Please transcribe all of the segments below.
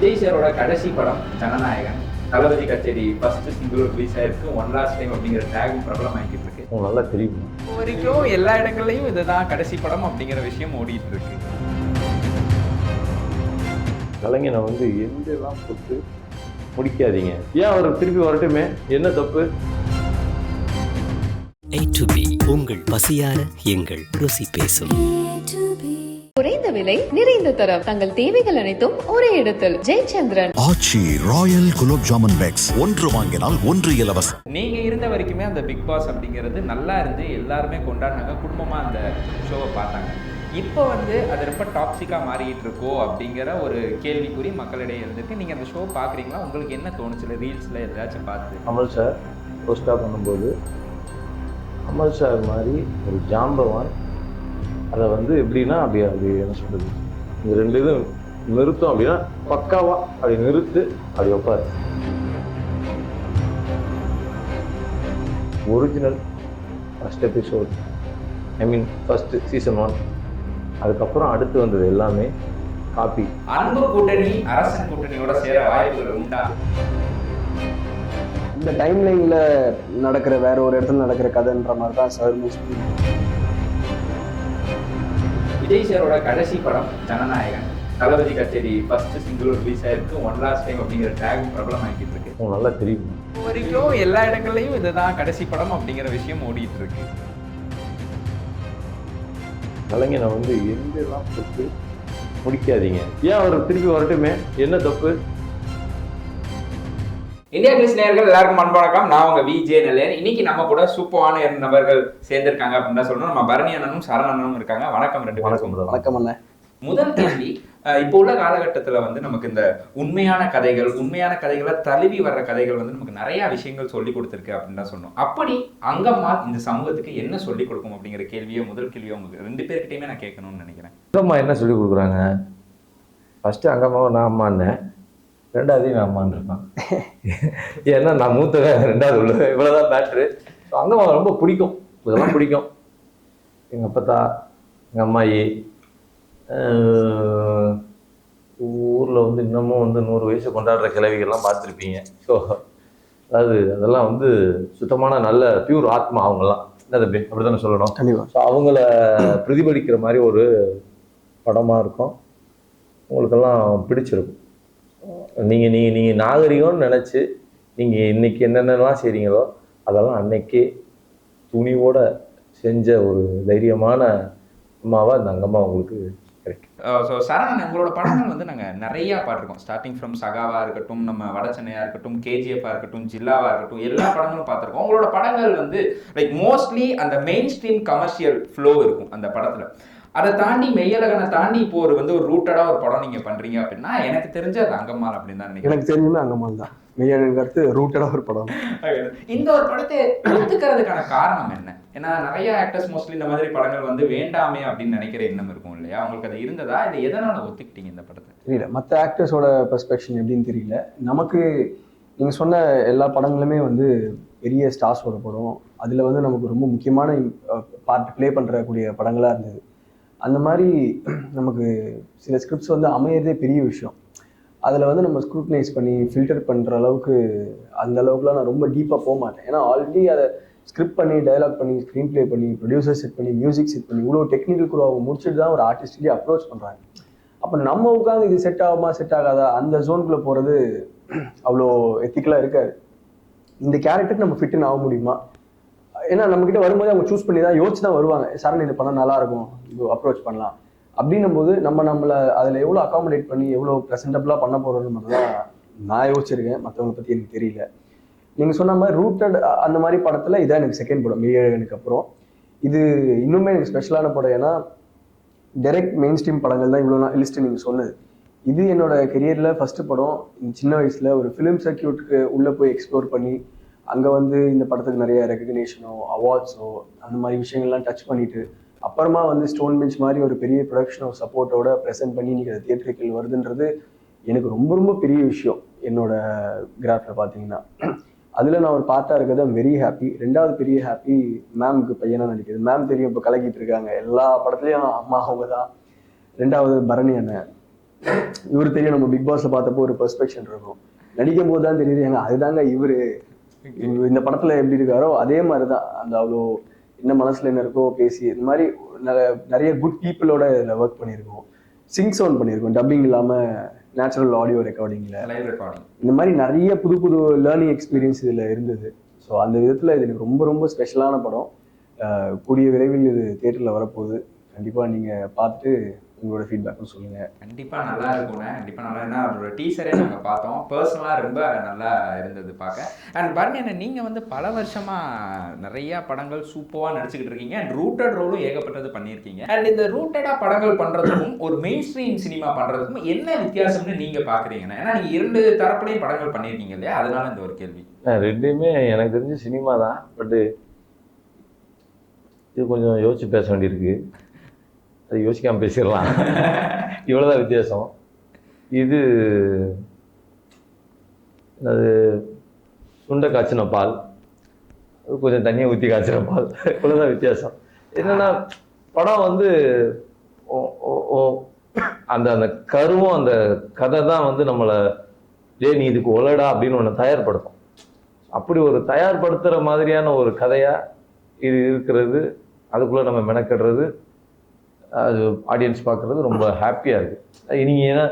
விஜய் சாரோட கடைசி படம் ஜனநாயகன். தளபதி கச்சேரி ஃபர்ஸ்ட் சிங்கிள் ரிலீஸ் ஆயிருக்கு. ஒன் லாஸ்ட் டைம் அப்படிங்கிற டேகும் பிரபலம் ஆகிட்டு இருக்கு. நல்லா தெரியும். இப்போ வரைக்கும் எல்லா இடங்கள்லையும் இதுதான் கடைசி படம் அப்படிங்கிற விஷயம் ஓடிட்டு இருக்கு. கலைஞனை வந்து எந்தெல்லாம் போட்டு முடிக்காதீங்க. ஏன் அவர் திருப்பி வரட்டுமே, என்ன தப்பு? A to B உங்கள் பசியார எங்கள் ருசி பேசும். குறைந்த விலை நிறைந்த தரம், தங்கள் தேவைகள் அனைத்தும் ஒரே இடத்தில். ஜெயச்சந்திரன். ஆச்சி ராயல் குலோப் ஜாமுன் பேக்ஸ், ஒன்று வாங்கினால் ஒன்று இலவசம். நீங்க இருந்த வரைக்குமே அந்த பிக் பாஸ் அப்படிங்கிறது நல்லா இருந்து எல்லாருமே கொண்டாடினாங்க, குடும்பமா அந்த ஷோவை பார்த்தாங்க. இப்போ வந்து அது ரொம்ப டாக்ஸிக்காக மாறிக்கிட்டு இருக்கோ அப்படிங்கிற ஒரு கேள்விக்குறி மக்களிடையே இருந்திருக்கு. நீங்கள் அந்த ஷோ பார்க்குறீங்களா? உங்களுக்கு என்ன தோணுச்சுல ரீல்ஸில் எதாச்சும் பார்த்து? அமல் சார் போஸ்டாக பண்ணும்போது அமல் சார் மாதிரி ஒரு ஜாம்பவான் அதை வந்து எப்படின்னா அப்படி என்ன சொல்கிறது, இந்த ரெண்டு இதுவும் நிறுத்தம் அப்படின்னா பக்காவா அப்படி நிறுத்து அப்படி வைப்பார். Original first episode, first season 1, அதுக்கப்புறம் அடுத்து வந்தது எல்லாமே காப்பி. அன்பு கூட்டணி அரசன் கூட்டணியோட சேர வாய்ப்புகள் உண்டா? இந்த டைம்லைன்ல நடக்கிற வேற ஒரு இடத்துல நடக்கிற கதைன்ற மாதிரி தான் சார். விஜய் சாரோட கடைசி படம் ஜனநாயகன். தளபதி கச்சேரி ஃபர்ஸ்ட் சிங்கிள் ரிலீஸ் ஆயிருக்கு. ஒன் லாஸ்ட் டைம் அப்படிங்கிற டேகும் பிரபலம் ஆகிட்டு இருக்கு. நல்லா தெரியும். இப்போ வரைக்கும் எல்லா இடங்கள்லையும் இதுதான் கடைசி படம் அப்படிங்கிற விஷயம் ஓடிட்டு இருக்கு. கலைஞனை வந்து எந்தெல்லாம் போட்டு முடிக்காதீங்க. ஏன் அவர் திருப்பி வரட்டுமே, என்ன தப்பு? இந்தியா கிளிஸ் நேயர்கள் எல்லாருக்கும் அன்பு வணக்கம். நான் உங்க விஜே நெல்லையன். இன்னைக்கு நம்ம கூட சூப்பரான 2 நபர்கள் சேர்ந்திருக்காங்க அப்படின்னு தான் சொல்லணும். நம்ம பரணி அண்ணனும் சரண் அண்ணனும் இருக்காங்க. வணக்கம் ரெண்டு பேருக்கும். வணக்கம் அண்ணன். முதல் கேள்வி, இப்போ உள்ள காலகட்டத்தில் வந்து நமக்கு இந்த உண்மையான கதைகளை தழுவி வர்ற கதைகள் வந்து நமக்கு நிறைய விஷயங்கள் சொல்லி கொடுத்துருக்கு அப்படின்னு தான் சொன்னோம். அப்படி அங்கம்மா இந்த சமூகத்துக்கு என்ன சொல்லி கொடுக்கும் அப்படிங்கிற கேள்வியோ முதல் கேள்வியோ உங்களுக்கு 2 பேர்கிட்டையுமே நான் கேட்கணும்னு நினைக்கிறேன். அங்கம்மா என்ன சொல்லி கொடுக்குறாங்க? ஃபர்ஸ்ட் அங்கம்மாவை நான் அம்மான்னேன், 2வது நான் அம்மான்னு இருப்பான். ஏன்னா நான் மூத்தவன், 2வது உள்ள, இவ்வளோதான் மேட்ரு. அங்கம்மா ரொம்ப பிடிக்கும், இதெல்லாம் பிடிக்கும். எங்கள் அப்பத்தா, எங்கள் அம்மாயி, ஊரில் வந்து இன்னமும் வந்து 100 வயசு கொண்டாடுற கிழவிகள்லாம் பார்த்துருப்பீங்க. ஸோ அதெல்லாம் வந்து சுத்தமான நல்ல பியூர் ஆத்மா அவங்கெல்லாம். என்ன தம்பி, அப்படி தானே சொல்லணும்? கண்டிப்பாக. ஸோ அவங்கள பிரதிபலிக்கிற மாதிரி ஒரு படமாக இருக்கும். உங்களுக்கெல்லாம் பிடிச்சிருக்கும். நீங்கள் நாகரிகம்னு நினச்சி நீங்கள் இன்றைக்கி என்னென்னலாம் செய்கிறீங்களோ அதெல்லாம் அன்னைக்கே துணிவோட செஞ்ச ஒரு தைரியமான அம்மாவாக அந்த அங்கம்மா உங்களுக்கு கிடைக்கும். ஸோ சரண், உங்களோட படங்கள் வந்து நாங்கள் நிறையா பார்த்துருக்கோம். ஸ்டார்டிங் ஃப்ரம் சகாவாக இருக்கட்டும், நம்ம வடச்சென்னையாக இருக்கட்டும், கேஜிஎஃபாக இருக்கட்டும், ஜில்லாவாக இருக்கட்டும், எல்லா படங்களும் பார்த்துருக்கோம். உங்களோட படங்கள் வந்து லைக் மோஸ்ட்லி அந்த மெயின் ஸ்ட்ரீம் கமர்ஷியல் ஃப்ளோ இருக்கும் அந்த படத்தில். அதை தாண்டி மெய்யழகனை தாண்டி இப்போ ஒரு ரூட்டடாக ஒரு படம் நீங்கள் பண்ணுறீங்க அப்படின்னா எனக்கு தெரிஞ்ச அது அங்கம்மாள் அப்படின்னு தான் நினைக்கிறேன். எனக்கு தெரிஞ்சுமே அங்கம்மாள் தான். மெய்யழகனுக்கு ரூட்டடாக ஒரு படம். இந்த ஒரு படத்தை ஒத்துக்கிறதுக்கான காரணம் என்ன? ஏன்னா நிறைய ஆக்டர்ஸ் மோஸ்ட்லி இந்த மாதிரி படங்கள் வந்து வேண்டாமே அப்படின்னு நினைக்கிற எண்ணம் இருக்கும் இல்லையா? உங்களுக்கு அது இருந்ததா? இல்லை எதனால ஒத்துக்கிட்டீங்க இந்த படத்தை? தெரியல, மற்ற ஆக்டர்ஸோட பெர்ஸ்பெக்ஷன் எப்படின்னு தெரியல. நமக்கு நீங்கள் சொன்ன எல்லா படங்களுமே வந்து பெரிய ஸ்டார்ஸோட படம். அதில் வந்து நமக்கு ரொம்ப முக்கியமான பார்ட் ப்ளே பண்ணுறக்கூடிய படங்களாக இருந்தது. அந்த மாதிரி நமக்கு சில ஸ்கிரிப்ட்ஸ் வந்து அமையிறதே பெரிய விஷயம். அதில் வந்து நம்ம ஸ்க்ரூட்னைஸ் பண்ணி ஃபில்டர் பண்ணுற அளவுக்கு அந்த அளவுக்குலாம் நான் ரொம்ப டீப்பாக போக மாட்டேன். ஏன்னா ஆல்ரெடி அதை ஸ்கிரிப்ட் பண்ணி, டைலாக் பண்ணி, ஸ்க்ரீன் ப்ளே பண்ணி, ப்ரொடியூசர் செட் பண்ணி, மியூசிக் செட் பண்ணி, இவ்வளோ டெக்னிக்கல் கூட அவங்க முடிச்சுட்டு தான் ஒரு ஆர்டிஸ்ட்லேயே அப்ரோச் பண்ணுறாங்க. அப்போ நம்ம உட்காந்து இது செட் ஆகுமா செட் ஆகாதா அந்த ஜோனுக்குள்ளே போகிறது அவ்வளோ எத்திக்கலாக இருக்காது. இந்த கேரக்டருக்கு நம்ம ஃபிட்டுன்னு ஆக முடியுமா? ஏன்னா நம்மக்கிட்ட வரும்போது அவங்க சூஸ் பண்ணி தான் யோசிச்சு தான் வருவாங்க. சரண் இது பண்ணால் நல்லாயிருக்கும், இது அப்ரோச் பண்ணலாம் அப்படின்னும் போது நம்மளை அதில் எவ்வளோ அகாமடேட் பண்ணி எவ்வளோ ப்ரெசன்டபுளாக பண்ண போகிறோன்னு மட்டும் தான் நான் யோசிச்சிருக்கேன். மற்றவங்களை பற்றி எனக்கு தெரியல. நீங்கள் சொன்ன மாதிரி ரூட்டட் அந்த மாதிரி படத்தில் இதான் எனக்கு செகண்ட் படம். மெய்யழகனுக்கு அப்புறம் இது இன்னுமே எனக்கு ஸ்பெஷலான படம். ஏன்னா டைரக்ட் மெயின் ஸ்ட்ரீம் படங்கள் தான் இவ்வளோ லிஸ்ட்டு நீங்கள் சொன்னது. இது என்னோட கெரியரில் ஃபஸ்ட்டு படம். சின்ன வயசில் ஒரு ஃபிலிம் சர்க்கியூட்டுக்கு உள்ளே போய் எக்ஸ்ப்ளோர் பண்ணி அங்கே வந்து இந்த படத்துக்கு நிறைய ரெகக்னேஷனோ அவார்ட்ஸோ அந்த மாதிரி விஷயங்கள்லாம் டச் பண்ணிவிட்டு அப்புறமா வந்து ஸ்டோன் பெஞ்ச் மாதிரி ஒரு பெரிய ப்ரொடக்ஷனோ சப்போர்ட்டோட ப்ரெசென்ட் பண்ணி இன்றைக்கி அது தியேட்டருக்கு வருதுன்றது எனக்கு ரொம்ப ரொம்ப பெரிய விஷயம். என்னோட கிராஃபில் பார்த்தீங்கன்னா அதில் நான் ஒரு பார்ட்டாக இருக்கிறது வெரி ஹாப்பி. 2வது பெரிய ஹாப்பி மேம்க்கு பையனாக நடிக்கிறது. மேம் தெரியும், இப்போ கலக்கிட்டு இருக்காங்க எல்லா படத்துலையும் அம்மா அவங்க தான். 2வது பரணி அண்ணன். இவர் தெரியும், நம்ம பிக் பாஸ்ல பார்த்தப்போ ஒரு பெர்ஸ்பெக்ஷன் இருக்கும், நடிக்கும் போது தான் தெரியுது ஏங்க அதுதாங்க இவரு இந்த படத்துல எப்படி இருக்காரோ அதே மாதிரிதான். அந்த அவ்வளோ என்ன மனசுல என்ன இருக்கோ பேசி இந்த மாதிரி நிறைய குட் பீப்புளோட இதில் ஒர்க் பண்ணியிருக்கோம். சிங் சவுண்ட் பண்ணியிருக்கோம், டப்பிங் இல்லாம நேச்சுரல் ஆடியோ ரெக்கார்டிங்ல, லைவ் ரெக்கார்டிங், இந்த மாதிரி நிறைய புது புது லேர்னிங் எக்ஸ்பீரியன்ஸ் இதுல இருந்தது. ஸோ அந்த விதத்துல இது எனக்கு ரொம்ப ரொம்ப ஸ்பெஷலான படம். கூடிய விரைவில் இது தியேட்டர்ல வரப்போகுது. கண்டிப்பா நீங்க பார்த்துட்டு உங்களோட ஃபீட்பேக்கும் சொல்லுங்க. கண்டிப்பா நல்லா இருக்கும்ண்ணே, கண்டிப்பா நல்லா. ஏன்னா அதோட டீசரே நாங்க பார்த்தோம், பர்சனலா ரொம்ப நல்லா இருந்தது பார்க்க. அண்ட் பரணி, நீங்க வந்து பல வருஷமா நிறைய படங்கள் சூப்பரா நடிச்சுக்கிட்டு இருக்கீங்க. அண்ட் ரூட்டட் ரோலும் ஏகப்பட்டது பண்ணியிருக்கீங்க. அண்ட் இந்த ரூட்டடா படங்கள் பண்றதுக்கும் ஒரு மெயின் ஸ்ட்ரீம் சினிமா பண்றதுக்கும் என்ன வித்தியாசம்னு நீங்க பாக்குறீங்கன்னா? ஏன்னா நீங்க 2 தரப்புலையும் படங்கள் பண்ணியிருக்கீங்க இல்லையா, அதனால இந்த ஒரு கேள்வி. ரெண்டுமே எனக்கு தெரிஞ்சு சினிமா தான், பட்டு இது கொஞ்சம் யோசிச்சு பேச வேண்டியிருக்கு, அது யோசிக்காமல் பேசிடலாம். இவ்வளோதான் வித்தியாசம். இது அது சுண்டை காய்ச்சின பால், கொஞ்சம் தண்ணியை ஊற்றி காய்ச்சின பால், இவ்வளோதான் வித்தியாசம். என்னென்னா படம் வந்து அந்த அந்த கருவும் அந்த கதை தான் வந்து நம்மளை நீ இதுக்கு ஒலடா அப்படின்னு ஒன்று தயார்படுத்தும். அப்படி ஒரு தயார்படுத்துகிற மாதிரியான ஒரு கதையாக இது இருக்கிறது, அதுக்குள்ளே நம்ம மெனக்கிடுறது, அது ஆடியன்ஸ் பார்க்குறது ரொம்ப ஹாப்பியாக இருக்குது. நீங்கள் ஏன்னா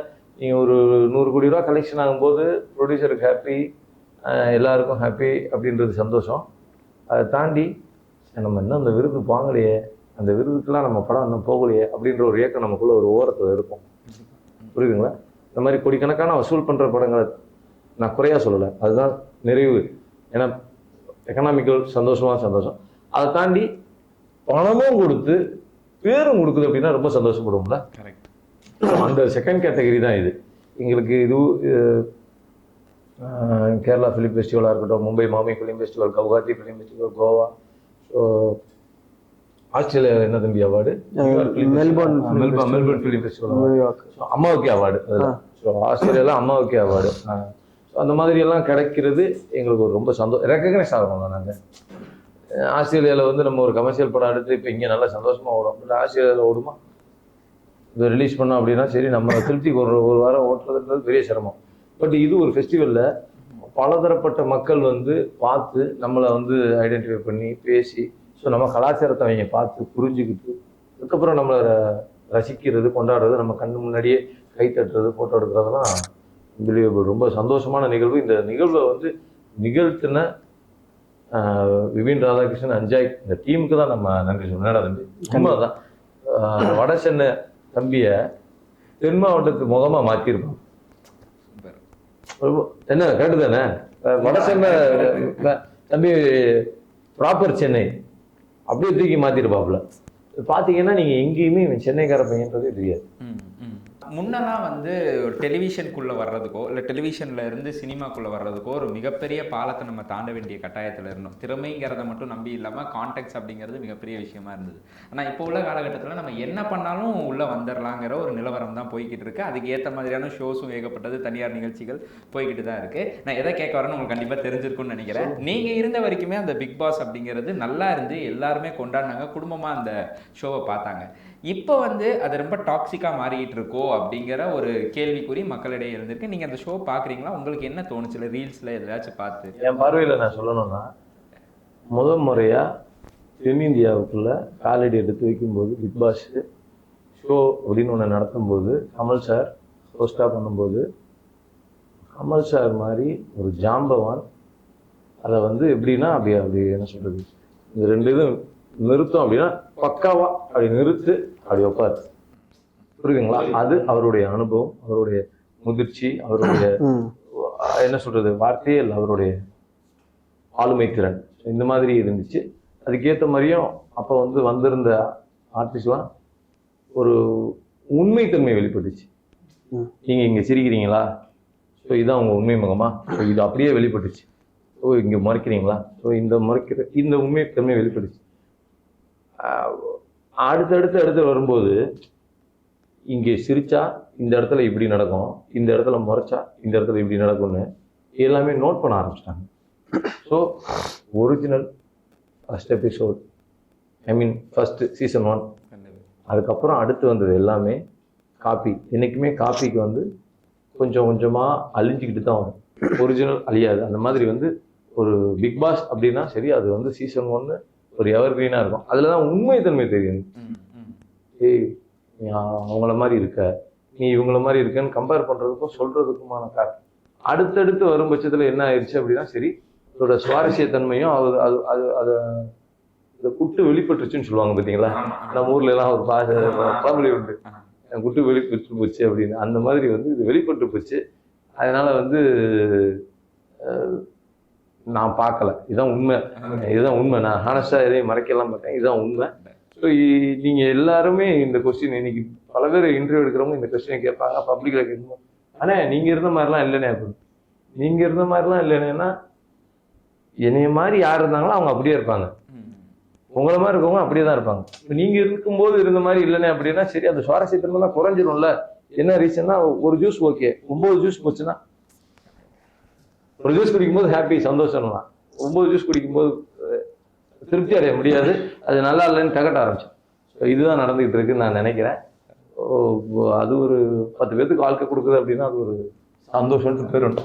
நீங்கள் ஒரு 100 கோடி ரூபா கலெக்ஷன் ஆகும்போது ப்ரொடியூசருக்கு ஹாப்பி, எல்லாருக்கும் ஹாப்பி அப்படின்றது சந்தோஷம். அதை தாண்டி நம்ம இன்னும் அந்த விருது வாங்கலையே, அந்த விருதுக்கெல்லாம் நம்ம படம் இன்னும் போகலையே அப்படின்ற ஒரு இயக்கம் நமக்குள்ளே ஒரு ஓரத்தில் இருக்கும். புரியுதுங்களா? இந்த மாதிரி கோடிக்கணக்கான வசூல் பண்ணுற படங்களை நான் குறையாக சொல்லலை, அதுதான் நிறைவு. ஏன்னா எக்கனாமிக்கல் சந்தோஷம். அதை தாண்டி பணமும் கொடுத்து பேரும் கொடுக்குது அப்படின்னா ரொம்ப சந்தோஷப்படுவோம்ல. கரெக்ட். அந்த செகண்ட் கேட்டகரி தான் இது எங்களுக்கு. இது கேரளா ஃபிலிம் ஃபெஸ்டிவலாக இருக்கட்டும், Mumbai MAMI film festival, Guwahati film festival, Goa, so Australia என்ன தம்பி அவார்டு, மெல்பர்ன் ஃபிலிம் ஃபெஸ்டிவல், அம்மாவுக்கே அவார்டு. ஸோ ஆஸ்திரேலியாவில் அம்மாவுக்கே அவார்டு. ஸோ அந்த மாதிரியெல்லாம் கிடைக்கிறது எங்களுக்கு ஒரு ரொம்ப ரெக்கக்னைஸ் ஆகணும். நாங்கள் ஆஸ்திரேலியாவில் வந்து நம்ம ஒரு கமர்ஷியல் படம் எடுத்து இப்போ இங்கே நல்லா சந்தோஷமாக ஓடும், இல்லை ஆஸ்திரேலியாவில் ஓடுமா, இதை ரிலீஸ் பண்ணோம் அப்படின்னா சரி, நம்ம திருப்திக்கு ஒரு வாரம் ஓட்டுறதுன்றது பெரிய சிரமம். பட் இது ஒரு ஃபெஸ்டிவலில் பலதரப்பட்ட மக்கள் வந்து பார்த்து நம்மளை வந்து ஐடென்டிஃபை பண்ணி பேசி, ஸோ நம்ம கலாச்சாரத்தை அவங்க பார்த்து புரிஞ்சுக்கிட்டு அதுக்கப்புறம் நம்மளை ரசிக்கிறது, கொண்டாடுறது, நம்ம கண்ணு முன்னாடியே கை தட்டுறது, ஃபோட்டோ எடுக்கிறதுலாம் பிலீவபிள். ரொம்ப சந்தோஷமான நிகழ்வு. இந்த நிகழ்வை வந்து நிகழ்த்தின விபின் ராதாகிருஷ்ணன், அஞ்சாய், இந்த டீமுக்கு தான் நம்ம நன்றி சொல்லணும். தம்பி உண்மைதான், வட சென்னை தம்பியை தென் மாவட்டத்து முகமாக மாற்றிருப்பான். என்ன கேட்டு தானே, வட சென்னை தம்பி ப்ராப்பர் சென்னை அப்படியே தூக்கி மாற்றிருப்பாப்புல. பார்த்தீங்கன்னா நீங்கள் எங்கேயுமே சென்னைக்கார பையன்றதே தெரியாது. முன்னெல்லாம் வந்து ஒரு டெலிவிஷனுக்குள்ளே வர்றதுக்கோ இல்லை டெலிவிஷனில் இருந்து சினிமாக்குள்ளே வர்றதுக்கோ ஒரு மிகப்பெரிய பாலத்தை நம்ம தாண்ட வேண்டிய கட்டாயத்தில் இருந்தோம். திறமைங்கிறத மட்டும் நம்பி இல்லாமல் கான்டெக்ட்ஸ் அப்படிங்கிறது மிகப்பெரிய விஷயமா இருந்தது. ஆனால் இப்போ உள்ள காலகட்டத்தில் நம்ம என்ன பண்ணாலும் உள்ளே வந்துடலாங்கிற ஒரு நிலவரம் தான் போய்கிட்டு இருக்கு. அதுக்கு ஏற்ற மாதிரியான ஷோஸும் ஏகப்பட்டது, தனியார் நிகழ்ச்சிகள் போய்கிட்டு தான் இருக்குது. நான் எதை கேட்க வரேன்னு உங்களுக்கு கண்டிப்பாக தெரிஞ்சிருக்கும்னு நினைக்கிறேன். நீங்கள் இருந்த வரைக்குமே அந்த பிக் பாஸ் அப்படிங்கிறது நல்லா இருந்து எல்லாருமே கொண்டாடினாங்க, குடும்பமாக அந்த ஷோவை பார்த்தாங்க. இப்போ வந்து அது ரொம்ப டாக்ஸிக்காக மாறிக்கிட்டு இருக்கோ அப்படிங்கிற ஒரு கேள்விக்குறி மக்களிடையே இருந்திருக்கு. நீங்கள் அந்த ஷோ பார்க்குறீங்களா? உங்களுக்கு என்ன தோணுச்சுல ரீல்ஸில் எதாச்சும் பார்த்து? என் பார்வையில் நான் சொல்லணும்னா, முதல் முறையாக தென்னிந்தியாவுக்குள்ளே காலடி எடுத்து வைக்கும்போது பிக் பாஸ் ஷோ அப்படின்னு ஒன்று நடத்தும்போது, கமல் சார் ஹோஸ்டாக பண்ணும்போது, கமல் சார் மாதிரி ஒரு ஜாம்பவான் அதை வந்து எப்படின்னா அப்படி என்ன சொல்கிறது, இந்த 2 இதுவும் நிறுத்தம் அப்படின்னா பக்காவா அப்படி நிறுத்து அப்படி வைப்பார். புரியுதுங்களா? அது அவருடைய அனுபவம், அவருடைய முதிர்ச்சி, அவருடைய என்ன சொல்றது, வார்த்தையே இல்லை, அவருடைய ஆளுமை திறன் இந்த மாதிரி இருந்துச்சு. அதுக்கேற்ற மாதிரியும் அப்போ வந்து வந்திருந்த ஆர்டிஸ்ட்லாம் ஒரு உண்மைத்தன்மை வெளிப்பட்டுச்சு. நீங்க இங்க சிரிக்கிறீங்களா, ஸோ இதுதான் உங்க உண்மை முகமா, ஸோ இது அப்படியே வெளிப்பட்டுச்சு. ஸோ இங்க மறைக்கிறீங்களா, ஸோ இந்த உண்மைத்தன்மை வெளிப்பட்டுச்சு. அடுத்து வரும்போது இங்கே சிரிச்சா இந்த இடத்துல இப்படி நடக்கும், இந்த இடத்துல முறைச்சா இந்த இடத்துல இப்படி நடக்கும்னு எல்லாமே நோட் பண்ண ஆரம்பிச்சிட்டாங்க. ஸோ ஒரிஜினல் ஃபர்ஸ்ட் எபிசோட், ஐ மீன் ஃபர்ஸ்ட் சீசன் 1, அதுக்கப்புறம் அடுத்து வந்தது எல்லாமே காப்பி என்றைக்குமே காப்பிக்கு வந்து கொஞ்சம் கொஞ்சமாக அழிஞ்சிக்கிட்டு தான் வரும், ஒரிஜினல் அழியாது. அந்த மாதிரி வந்து ஒரு பிக் பாஸ் அப்படின்னா சரி, அது வந்து சீசன் 1 ஒரு எவர் கிரீனாக இருக்கும். அதில் தான் உண்மைத்தன்மை தெரியும். ஏய் நீ அவங்கள மாதிரி இருக்க, நீ இவங்கள மாதிரி இருக்கன்னு கம்பேர் பண்ணுறதுக்கும் சொல்கிறதுக்குமான காரணம். அடுத்தடுத்து வரும் பட்சத்தில் என்ன ஆயிடுச்சு அப்படின்னா சரி, அதோட சுவாரஸ்யத்தன்மையும் அது அது அது அதை இதை குட்டு வெளிப்பட்டுருச்சுன்னு சொல்லுவாங்க பார்த்தீங்களா. நம்ம ஊர்ல எல்லாம் ஒரு பழமொழி உண்டு, குட்டு வெளிப்பட்டு போச்சு அப்படின்னு. அந்த மாதிரி வந்து இது வெளிப்பட்டு போச்சு. அதனால வந்து நான் பார்க்கல, இதுதான் உண்மை, இதுதான் உண்மை. நான் ஹானஸ்டாக எதையும் மறைக்கலாம் மாட்டேன், இதுதான் உண்மை. ஸோ நீங்கள் எல்லாருமே இந்த கொஸ்டின் இன்னைக்கு பல பேர் இன்டர்வியூ எடுக்கிறவங்க இந்த கொஸ்டினை கேட்பாங்க, பப்ளிக்கில் கேட்கணும். ஆனால் நீங்கள் இருந்த மாதிரிலாம் இல்லைனே அப்படின்னு. நீங்கள் இருந்த மாதிரிலாம் இல்லைன்னா என்னைய மாதிரி யார் இருந்தாங்களோ அவங்க அப்படியே இருப்பாங்க, உங்களை மாதிரி இருக்கவங்க அப்படியே தான் இருப்பாங்க. இப்போ நீங்கள் இருக்கும்போது இருந்த மாதிரி இல்லைனே அப்படின்னா சரி, அந்த சுவாரஸ்யத்தன்மை குறைஞ்சிரும்ல. என்ன ரீசன்னா, ஒரு ஜூஸ் ஓகே, 9 ஜூஸ் போச்சுன்னா, ஒரு ஜூஸ் குடிக்கும்போது ஹாப்பி சந்தோஷம்லாம், 9 ஜூஸ் குடிக்கும்போது திருப்தி அடைய முடியாது, அது நல்லா இல்லைன்னு தகட்ட ஆரம்பிச்சோம். ஸோ இதுதான் நடந்துகிட்டு இருக்குன்னு நான் நினைக்கிறேன். அது ஒரு 10 பேருக்கு வாழ்க்கை கொடுக்குது அப்படின்னா அது ஒரு சந்தோஷம்னு பேர் உண்டு.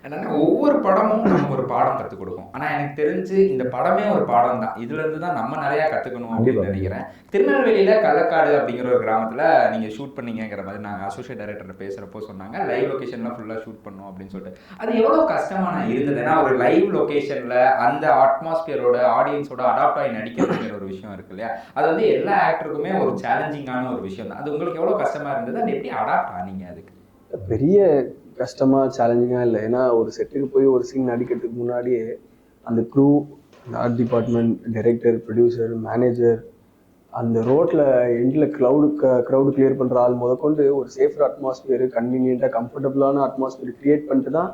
என்னன்னா ஒவ்வொரு படமும் நம்ம ஒரு பாடம் கற்றுக் கொடுக்கும். ஆனால் எனக்கு தெரிஞ்சு இந்த படமே ஒரு பாடம் தான். இதுல இருந்து தான் நம்ம நிறைய கற்றுக்கணும் அப்படின்னு நினைக்கிறேன். திருநெல்வேலியில கள்ளக்காடு அப்படிங்கிற ஒரு கிராமத்தில் நீங்கள் ஷூட் பண்ணீங்கிற மாதிரி நாங்கள் அசோசியேட் டைரக்டர் பேசுகிறப்போ சொன்னாங்க, லைவ் லொக்கேஷன்லாம் ஃபுல்லாக ஷூட் பண்ணோம் அப்படின்னு சொல்லிட்டு. அது எவ்வளோ கஷ்டமான இருந்தது. ஏன்னா ஒரு லைவ் லொக்கேஷனில் அந்த அட்மாஸ்பியரோட ஆடியன்ஸோட அடாப்ட் ஆகி நடிக்கிறதுங்கிற ஒரு விஷயம் இருக்கு இல்லையா, அது வந்து எல்லா ஆக்டருக்குமே ஒரு சேலஞ்சிங்கான ஒரு விஷயம் தான். அது உங்களுக்கு எவ்வளோ கஷ்டமா இருந்தது, அது எப்படி அடாப்ட் ஆனீங்க? அதுக்கு பெரிய கஷ்டமாக சேலஞ்சிங்காக இல்லை. ஏன்னா ஒரு செட்டுக்கு போய் ஒரு சீன் நடிக்கிறதுக்கு முன்னாடியே அந்த க்ரூ, அந்த art department, director, producer, manager, அந்த ரோட்டில் எண்டில் க்ரௌடு கிளியர் பண்ணுற ஆள் முதற்கொண்டு ஒரு சேஃபர் அட்மாஸ்பியர், கன்வீனியண்ட்டாக கம்ஃபர்டபுளான அட்மாஸ்பியர் கிரியேட் பண்ணிட்டு தான்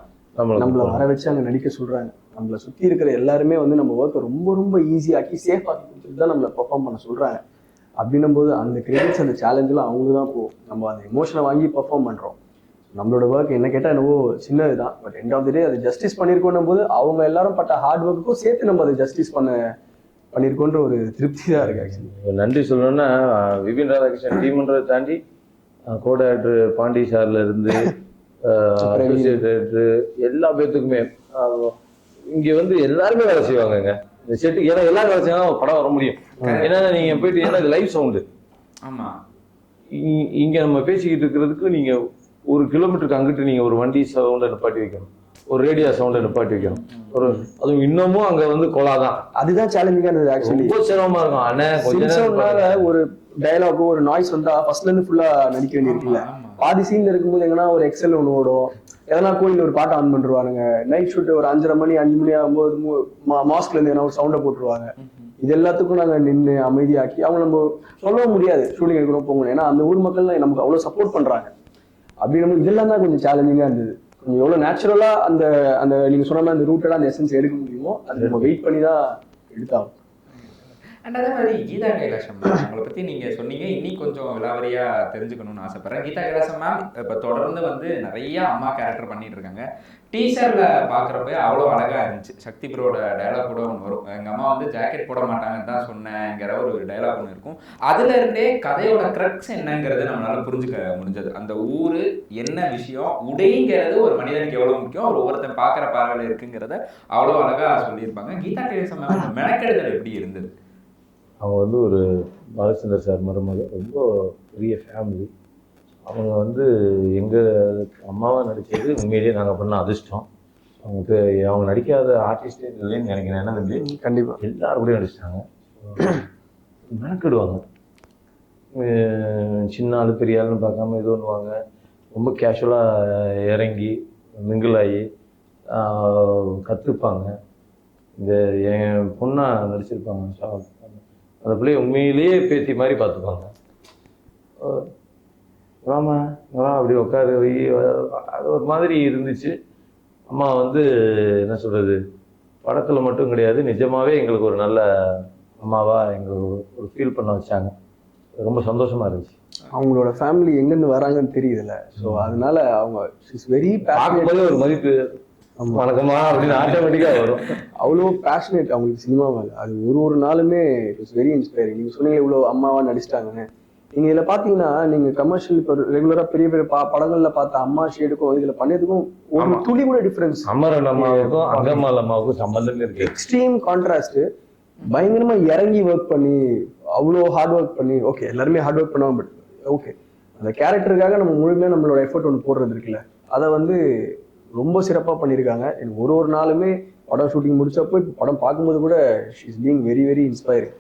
நம்மளை வர வச்சு அங்கே நடிக்க சொல்கிறாங்க. நம்மளை சுற்றி இருக்கிற எல்லாருமே வந்து நம்ம ஒர்க்கை ரொம்ப ரொம்ப ஈஸியாக்கி சேஃபாக்கி கொடுத்துட்டு தான் நம்மளை பெர்ஃபார்ம் பண்ண சொல்கிறாங்க. அப்படின்னும் போது அந்த கிரெடிட்ஸ், அந்த சேலஞ்செலாம் அவங்களுக்கு தான் போகும். நம்ம அந்த எமோஷனை வாங்கி பெர்ஃபார்ம் பண்ணுறோம். நம்மளோட ஒர்க் என்ன கேட்டால் என்னவோ சின்னது தான், பட் எண்ட் ஆஃப் தி டே அது ஜஸ்டிஸ் பண்ணியிருக்கோன்னும் போது அவங்க எல்லாரும் பட்ட ஹார்ட் ஒர்க்குக்கும் சேர்த்து நம்ம அதை ஜஸ்டிஸ் பண்ணியிருக்கோன்ற ஒரு திருப்தி தான் இருக்குது. ஆக்சுவலி நன்றி சொல்லணும்னா விபின் ராதாகிருஷ்ணன் டீம்ன்றதை தாண்டி கோ டைரக்டர் பாண்டி சார்ல இருந்து அசோசியேட் டைரக்டர் எல்லா பேர்த்துக்குமே இங்கே வந்து எல்லாருமே வேலை செய்வாங்கங்க இந்த செட்டுக்கு. ஏன்னா எல்லாரும் வேலை செய்யலாம் படம் வர முடியும். ஏன்னா நீங்கள் போயிட்டு, ஏன்னா இது லைவ் சவுண்டு. ஆமாம், இங்கே நம்ம பேசிக்கிட்டு இருக்கிறதுக்கு நீங்கள் 1 கிலோமீட்டருக்கு அங்கிட்டு நீங்கள் ஒரு வண்டி சவுண்டை நிப்பாட்டி வைக்கணும், ஒரு ரேடியோ சவுண்டை நிப்பாட்டி வைக்கணும். ஒரு அதுவும் இன்னமும் அங்கே வந்து கொலாதான். அதுதான் சேலஞ்சிங்காக இருந்தது. ஆக்சுவலி ரொம்ப சிரமமா இருக்கும். ஆனால் ஒரு டயலாகோ ஒரு நாய்ஸ் வந்தா ஃபர்ஸ்ட்லேருந்து ஃபுல்லாக நடிக்க வேண்டியிருக்குல்ல. பாதி சீன்ல இருக்கும்போது எங்கன்னா ஒரு எக்ஸல் ஒன்று ஓடும், எதனா கோயில் ஒரு பாட்டை ஆன் பண்ணிருவானுங்க. நைட் ஷூட் ஒரு 5:30 மணி 5 மணி ஆகும்போது மாஸ்க்லேருந்து எதனா ஒரு சவுண்டை போட்டுருவாங்க. இது எல்லாத்துக்கும் நாங்கள் நின்று அமைதியாக்கி அவங்க நம்ம சொல்லவும் முடியாது ஷூட்டிங் எடுக்கணும் போகணும். ஏன்னா அந்த ஊர் மக்கள் நமக்கு அவ்வளோ சப்போர்ட் பண்ணுறாங்க. அப்படி நம்ம இதெல்லாம் தான் கொஞ்சம் சேலஞ்சிங்காக இருந்தது. கொஞ்சம் எவ்வளோ நேச்சுரலாக அந்த அந்த நீங்கள் சொன்ன மாதிரி அந்த ரூட்டெல்லாம் அந்த எசன்ஸ் எடுக்க முடியுமோ அது நம்ம வெயிட் பண்ணி தான் எடுத்தாகும். அண்ட் அதே மாதிரி கீதா கைலாசம் மேம், அவங்களை பற்றி நீங்கள் சொன்னீங்க, இன்னும் கொஞ்சம் விலாவரியாக தெரிஞ்சுக்கணும்னு ஆசைப்பட்றேன். கீதா கைலாசம் மேம் இப்போ தொடர்ந்து வந்து நிறைய அம்மா கேரக்டர் பண்ணிட்டு இருக்காங்க. டீசரில் பார்க்குறப்ப அவ்வளோ அழகாக இருந்துச்சு. சக்தி ப்ரோட டைலாக் கூட ஒன்று வரும், எங்கள் அம்மா வந்து ஜாக்கெட் போட மாட்டாங்கன்னு தான் சொன்னேங்கிற ஒரு டைலாக் ஒன்று இருக்கும். அதுல இருந்தே கதையோட க்ரக்ஸ் என்னங்கிறது நம்மளால புரிஞ்சுக்க முடிஞ்சது. அந்த ஊர் என்ன விஷயம், உடைங்கிறது ஒரு மனிதனுக்கு எவ்வளோ முக்கியம், ஒரு ஒவ்வொருத்தன் பார்க்குற பார்வையில் இருக்குங்கிறத அவ்வளோ அழகாக சொல்லியிருப்பாங்க. கீதா கைலாசம் மேம் மெனக்கெடுதல் எப்படி இருந்தது? அவங்க வந்து ஒரு பாலச்சந்தர் சார் மருமகள், ரொம்ப பெரிய ஃபேமிலி. அவங்க வந்து எங்கள் அம்மாவாக நடித்தது உண்மையிலேயே நாங்கள் பண்ண அதிர்ஷ்டம். அவங்க நடிக்காத ஆர்டிஸ்டே இல்லைன்னு நினைக்கிறேன். என்ன தம்பி? கண்டிப்பாக எல்லாரும் கூட நடிச்சிட்டாங்க. மெனக்கிடுவாங்க, சின்ன ஆள் பெரிய ஆளுன்னு பார்க்காம இது பண்ணுவாங்க. ரொம்ப கேஷுவலாக இறங்கி மிங்கிள் ஆகி கற்றுப்பாங்க. இந்த என் பொண்ணாக நடிச்சிருப்பாங்க, அந்த பிள்ளைய உண்மையிலேயே பேத்தி மாதிரி பார்த்துப்பாங்க. வாமா வா அப்படி உட்காரு வை, அது ஒரு மாதிரி இருந்துச்சு. அம்மா வந்து என்ன சொல்கிறது, படத்தில் மட்டும் கிடையாது, நிஜமாகவே எங்களுக்கு ஒரு நல்ல அம்மாவாக எங்களுக்கு ஒரு ஃபீல் பண்ண வச்சாங்க. ரொம்ப சந்தோஷமாக இருந்துச்சு. அவங்களோட ஃபேமிலி எங்கேருந்து வராங்கன்னு தெரியுதுல்ல. ஸோ அதனால அவங்க வெரி பார்க்கும்போது ஒரு மதிப்பு, வணக்கமா அப்படின்னு ஆட்டோமேட்டிக்காக வரும். அவ்வளோ பேஷனேட் அவங்களுக்கு சினிமா மேலே. அது ஒரு நாளுமே இட் வாஸ் வெரி இன்ஸ்பைரிங். நீங்கள் சொன்னீங்க இவ்வளோ அம்மாவாக நடிச்சிட்டாங்கன்னு. நீங்க இதுல பாத்தீங்கன்னா நீங்க கமர்ஷியல் இப்போ ரெகுலரா பெரிய பெரிய படங்கள்ல பார்த்த அம்மா ஷேடுக்கும் இதுல பண்ணதுக்கும் ஒரு ஆமா. துளி கூட டிஃபரன்ஸ். அமரன் அம்மாவுக்கும் அங்கம்மாள் அம்மாவுக்கும் சம்பந்தமே இருக்கு. Extreme contrast. பயங்கரமா இறங்கி ஒர்க் பண்ணி அவ்வளோ ஹார்ட் ஒர்க் பண்ணி, ஓகே எல்லாருமே ஹார்ட் ஒர்க் பண்ணுவாங்க, பட் ஓகே அந்த கேரக்டருக்காக நம்ம முழுமையாக நம்மளோட எஃபர்ட் ஒன்று போடுறது இருக்குல்ல, அதை வந்து ரொம்ப சிறப்பாக பண்ணியிருக்காங்க. எனக்கு ஒரு நாளுமே படம் ஷூட்டிங் முடிச்சப்போ இப்போ படம் பார்க்கும்போது கூட she is being very very inspiring.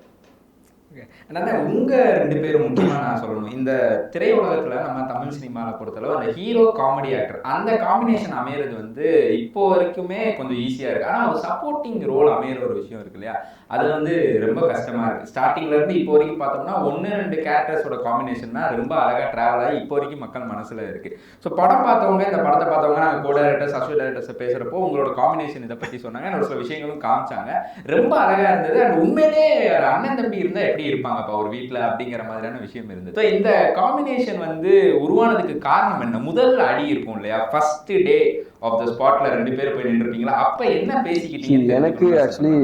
அதனால உங்க 2 பேரும் முக்கியமா நான் சொல்லணும், இந்த திரையுலகத்துல நம்ம தமிழ் சினிமாவை பொறுத்தளவு அந்த ஹீரோ காமெடி ஆக்டர் அந்த காம்பினேஷன் அமையறது வந்து இப்போ வரைக்குமே கொஞ்சம் ஈஸியா இருக்கு. ஆனா ஒரு சப்போர்ட்டிங் ரோல் அமையிற ஒரு விஷயம் இருக்கு இல்லையா, அது வந்து ரொம்ப கஷ்டமா இருக்கு. ஸ்டார்டிங்ல இருந்து இப்போ வரைக்கும் பார்த்தோம்னா 1-2 கேரக்டர்ஸோட காம்பினேஷன் தான் ரொம்ப அழகா டிராவல் ஆகி இப்போ வரைக்கும் மக்கள் மனசுல இருக்கு. ஸோ படம் பார்த்தவங்க, இந்த படத்தை பார்த்தவங்க நாங்கள் கோ டைரக்டர்ஸ் அசோசியேட் டைரக்டர்ஸ் பேசுறப்போ உங்களோட காம்பினேஷன் இதை பத்தி சொன்னாங்க, என்னோட சில விஷயங்களும் காமிச்சாங்க, ரொம்ப அழகா இருந்தது. அண்ட் உண்மையிலே அண்ணன் தம்பி இருந்தா எப்படி இருப்பாங்க ஒரு வீட்டுல அப்படிங்கிற மாதிரியான விஷயம் இருந்தது. இந்த காம்பினேஷன் வந்து உருவானதுக்கு காரணம் என்ன? முதல் அடி இருக்கும் இல்லையா, ஃபர்ஸ்ட் டே ஆஃப் த ஸ்பாட்ல 2 பேரும் போய் நின்றுட்டீங்களா, அப்ப என்ன பேசிக்கிட்டீங்க? எனக்கு ஆக்சுவலி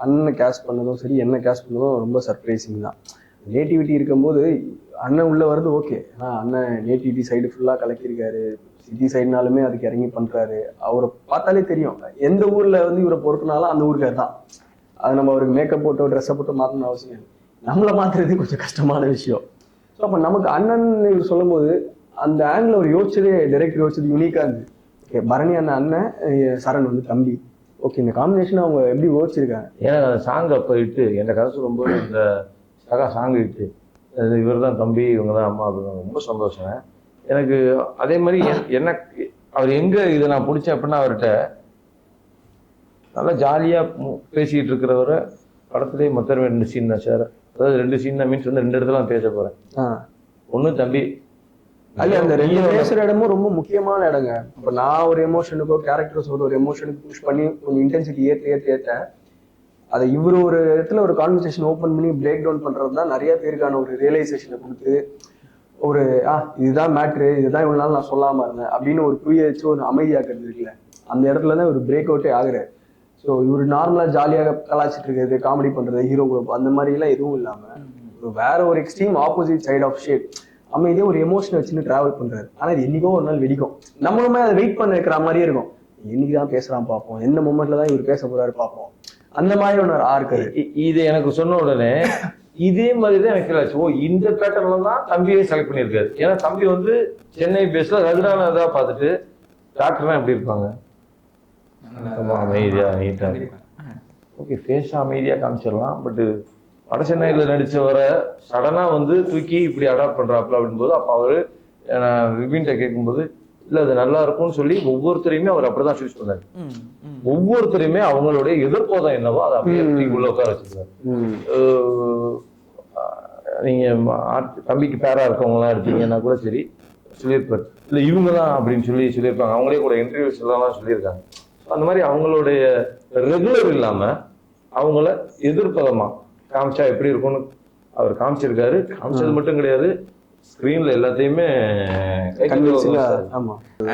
அண்ணன் கேஸ்ட் பண்ணதும் சரி, என்ன கேஸ்ட் பண்ணதும் ரொம்ப சர்ப்ரைசிங் தான். நேட்டிவிட்டி இருக்கும்போது அண்ணன் உள்ள வருது ஓகே, ஆனால் அண்ணன் நேட்டிவிட்டி சைடு ஃபுல்லாக கலக்கியிருக்காரு, சிட்டி சைடுனாலுமே அதுக்கு இறங்கி பண்ணுறாரு. அவரை பார்த்தாலே தெரியும் எந்த ஊரில் வந்து இவரை பொறுத்தனாலும் அந்த ஊருக்கார் தான். அது நம்ம அவருக்கு மேக்கப் போட்டோ ட்ரெஸ்ஸை போட்டு மாற்றணும் அவசியம் இல்லை, நம்மளை மாற்றுறது கொஞ்சம் கஷ்டமான விஷயம். ஸோ அப்போ நமக்கு அண்ணன் சொல்லும்போது அந்த ஆங்கிள் அவர் யோசிச்சதே, டைரக்டர் யோசிச்சது யூனிக்காக இருந்தது. ஓகே பரணி அண்ணன், சரண் வந்து தம்பி, ஓகே இந்த காம்பினேஷன் அவங்க எப்படி யோசிச்சிருக்காங்க. எனக்கு அந்த சாங் அப்போ இட்டு என்னை கதை சொல்லும்போது இந்த சகா சாங் இட்டு இவர் தான் தம்பி இவங்க தான் அம்மா அப்படின்னு ரொம்ப சந்தோஷம் எனக்கு. அதே மாதிரி எனக்கு அவர் எங்கே இதை நான் பிடிச்சேன் அப்படின்னா, அவர்கிட்ட நல்லா ஜாலியாக பேசிக்கிட்டு இருக்கிறவரை படத்துலேயே மொத்தம் 2 சீன் தான் சார், அதாவது 2 சீன் தான், மீன்ஸ் வந்து 2 இடத்துல நான் பேச போகிறேன். ஒன்று தம்பி அல்ல, அந்த 2 பேசுகிற இடமும் ரொம்ப முக்கியமான இடங்க. இப்போ நான் ஒரு எமோஷனுக்கோ கேரக்டர்ஸ் ஒரு எமோஷனுக்கு புஷ் பண்ணி கொஞ்சம் இன்டென்சிட்டி ஏற்ற அதை இவர் ஒரு இடத்துல ஒரு கான்வர்சேஷன் ஓப்பன் பண்ணி பிரேக் டவுன் பண்ணுறது தான் நிறைய பேருக்கான ஒரு ரியலைசேஷனை கொடுத்து ஒரு இதுதான் மேட்ரு, இதுதான் இவ்வளோ நாள் நான் சொல்லாமல் இருந்தேன் அப்படின்னு ஒரு புரிய வச்சு ஒரு அமைதியாக்குறது இருக்குல்ல, அந்த இடத்துல தான் ஒரு பிரேக் அவுட்டே ஆகுறாரு. ஸோ இவர் நார்மலாக ஜாலியாக கலாச்சிட்டு இருக்கிறது, காமெடி பண்ணுறது, ஹீரோ குரூப் அந்த மாதிரிலாம் எதுவும் இல்லாமல் வேற ஒரு extreme opposite side of shade அமைதியே ஒரு எமோஷனை வச்சுன்னு ட்ராவல் பண்ணுறாரு. ஆனால் இது என்னைக்கோ ஒரு நாள் வெடிக்கும், நம்மளுமே அதை வெயிட் பண்ண வைக்கிற மாதிரியே இருக்கும். இன்னைக்கு தான் பேசுகிறான் பார்ப்போம், எந்த மொமெண்ட்ல தான் இவர் பேச போறாரு பார்ப்போம், அந்த மாதிரி ஒன்று ஆர்க்கு. இது எனக்கு சொன்ன உடனே இதே மாதிரி தான் எனக்கு ஆச்சு. ஓ இந்த பேட்டர்ல தான் தம்பியை செலக்ட் பண்ணியிருக்காரு. ஏன்னா தம்பி வந்து சென்னை பேஸ்ல ரகுடானதா பார்த்துட்டு டாக்டர்லாம் எப்படி இருப்பாங்க, அமைதியா நீட்டா, ஓகே ஃபேஸ் அமைதியா காமிச்சிடலாம். பட் வட சென்னையில நடிச்சவரை சடனா வந்து தூக்கி இப்படி அடாப்ட் பண்றாப்புல அப்படின்போது அப்போ அவரு நான் விபின்கிட்ட கேட்கும்போது இல்லை அது நல்லா இருக்கும்னு சொல்லி ஒவ்வொருத்தரையுமே அவர் அப்படிதான் சூஸ் பண்ணாரு. ஒவ்வொருத்தரையுமே அவங்களுடைய எதிர்ப்போதம் என்னவோ அதை அப்படியே உள்ள உட்கார வச்சிருக்காரு. நீங்க தம்பிக்கு பேரா இருக்கவங்கலாம் எடுத்தீங்கன்னா கூட சரி சொல்லியிருப்பாரு, இல்லை இவங்க தான் அப்படின்னு சொல்லியிருப்பாங்க. அவங்களே கூட இன்டர்வியூஸ் எல்லாம் சொல்லியிருக்காங்க. அந்த மாதிரி அவங்களுடைய ரெகுலர் இல்லாம அவங்கள எதிர்ப்பதமா காமிச்சா எப்படி இருக்கும்னு அவர் காமிச்சிருக்காரு. காமிச்சது மட்டும் கிடையாது, ஸ்கிரீன்ல எல்லாத்தையுமே.